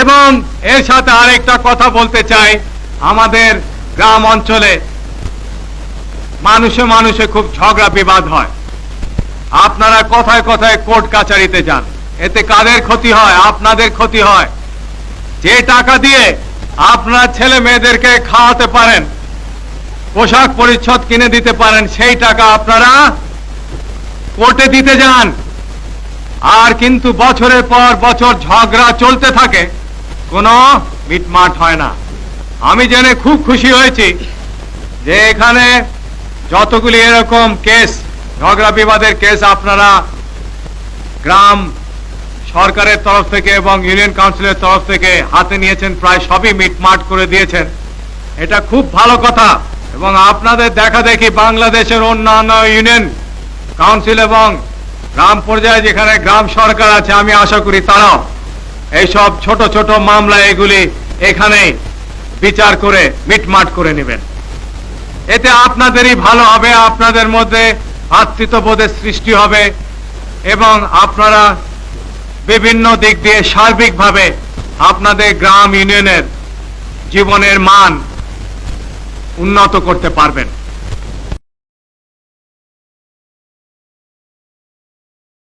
এবং এর সাথে আরেকটা কথা বলতে চাই, আমাদের গ্রাম অঞ্চলে মানুষে মানুষে খুব ঝগড়া বিবাদ হয়। আপনারা কথায় কথায় কোর্ট কাচারিতে যান, এতে কাদের ক্ষতি হয়? আপনাদের ক্ষতি হয়। যে টাকা দিয়ে আপনার ছেলে মেয়েদেরকে খাওয়াতে পারেন, পোশাক পরিচ্ছদ কিনে দিতে পারেন, সেই টাকা আপনারা কোর্টে দিতে যান। আর কিন্তু বছরের পর বছর ঝগড়া চলতে থাকে, কোনো মিটমাট হয় না। আমি জেনে খুব খুশি হয়েছি যে এখানে যতগুলি এরকম কেস, ঝগড়া বিবাদের কেস আপনারা গ্রাম সরকারের তরফ থেকে এবং ইউনিয়ন কাউন্সিলের তরফ থেকে হাতে নিয়েছেন, প্রায় সবই মিটমাট করে দিয়েছেন। এটা খুব ভালো কথা। এবং আপনাদের দেখা দেখি বাংলাদেশের অন্যান্য ইউনিয়ন কাউন্সিল এবং গ্রাম পর্যায়ে যেখানে গ্রাম সরকার আছে, আমি আশা করি তারাও এইসব ছোট ছোট মামলা এগুলি এখানে বিচার করে মিটমাট করে নেবেন। এতে আপনাদেরই ভালো হবে, আপনাদের মধ্যে ভ্রাতৃত্ববোধের সৃষ্টি হবে এবং আপনারা বিভিন্ন দিক দিয়ে সার্বিকভাবে আপনাদের গ্রাম ইউনিয়নের জীবনের মান উন্নত করতে পারবেন।